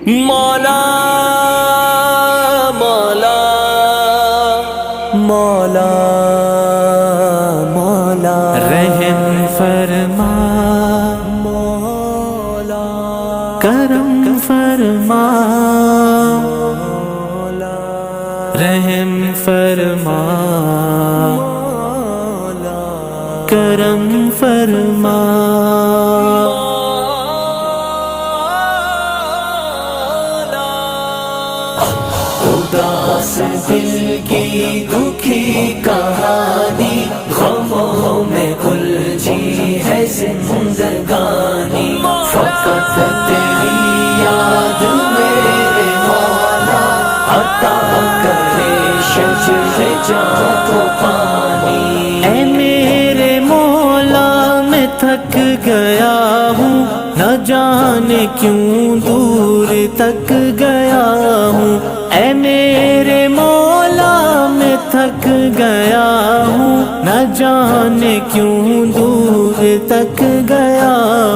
مولا مولا مولا مولا رحم فرما مولا کرم فرما مولا رحم فرما مولا کرم فرما اداس دل کی دکھی کہانی غموں میں الجھی ہے زندگانی فقط تیری یاد میرے مولا عطا کرے شجر جاں کو پانی اے میرے مولا میں تھک گیا ہوں نہ جانے کیوں دور تک گیا ہوں اے میرے مولا میں تھک گیا ہوں نہ جانے کیوں دور تک گیا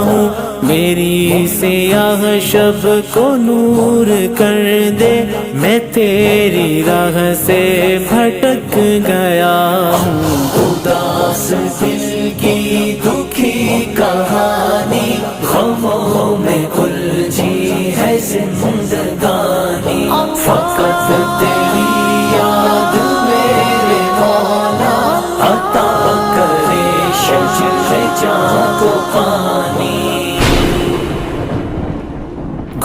ہوں میری سیاہ شب کو نور کر دے میں تیری راہ سے بھٹک گیا ہوں اداس دل کی دکھی کہانی غموں میں الجھی ہے زندگانی فقط تیری یاد میرے مولا عطا کرے شجر جاں کو پانی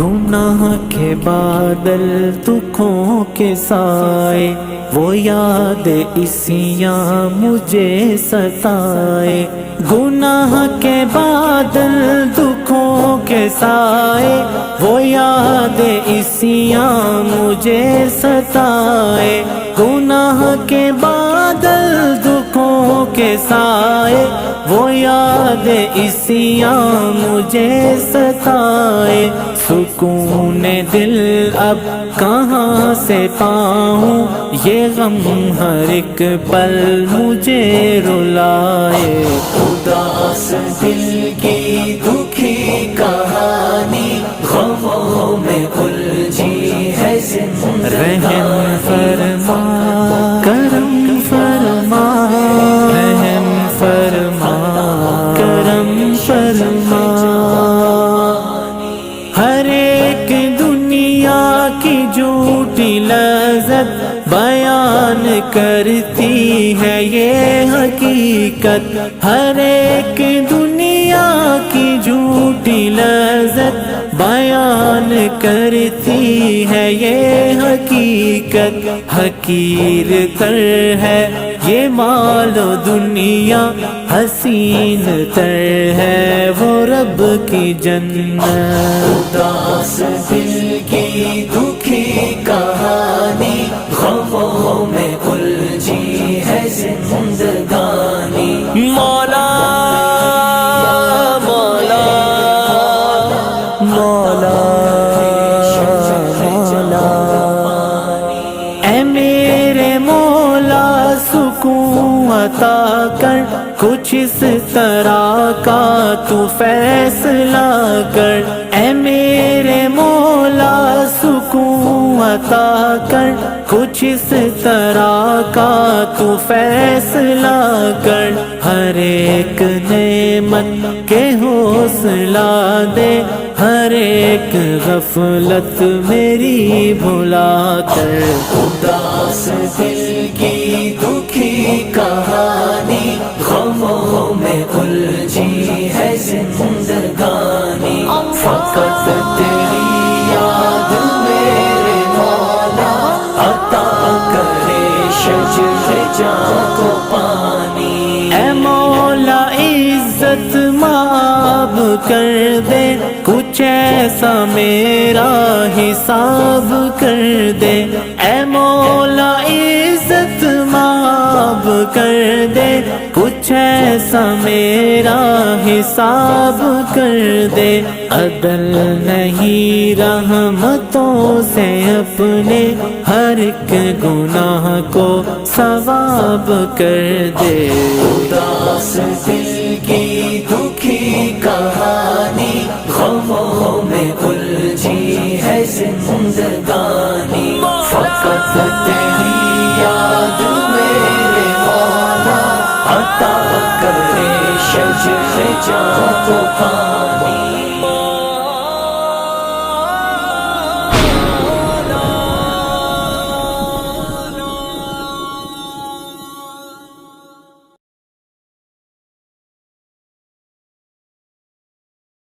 گناہ کے بادل دکھوں کے سائے وہ یاد اسیاں مجھے ستائے گناہ کے بادل دکھوں کے سائے وہ یاد اسیاں مجھے ستائے گناہ کے بادل دکھوں کے سائے وہ یاد اسیاں مجھے ستائے سکون دل اب کہاں سے پاؤں یہ غم ہر ایک پل مجھے رلائے اداس دل کی دکھی کہانی غموں میں الجھی ہے رحم زندگانی فرما کرم فرما رحم فرما کرم فرما ہر ایک دنیا کی جھوٹی لذت بیان کرتی ہے یہ حقیقت ہر ایک دنیا کی جھوٹی لذت بیان کرتی ہے یہ حقیقت حقیر تر ہے یہ مال و دنیا حسین تر ہے وہ رب کی جنت اداس دل کی دکھی کہانی غموں میں الجھی ہے زندگانی مولا مولا مولا مولا اے میرے مولا سکون عطا کر کچھ اس طرح کا تو فیصلہ کر اے میرے مولا سکون عطا کر کچھ اس طرح کا تو فیصلہ کر ہر ایک نعمت کے حوصلہ دے ہر ایک غفلت میری بھلا کر اداس دل کی دکھی کہانی غموں میں الجھی ہے زندگانی فقط تیری یاد میرے مولا عطا کرے شجر جاں کو پانی اے مولا عزت معاف کر دے کچھ ایسا میرا حساب کر دے اے مولا عزت معاف کر دے کچھ ایسا میرا حساب کر دے عدل نہیں رحمتوں سے اپنے ہر ایک گناہ کو ثواب کر دے اداس دل کی دکھی کہانی غموں میں الجھی ہے فانی فقط تیری یاد میرے مولا عطا کرے شجر جاں کو پانی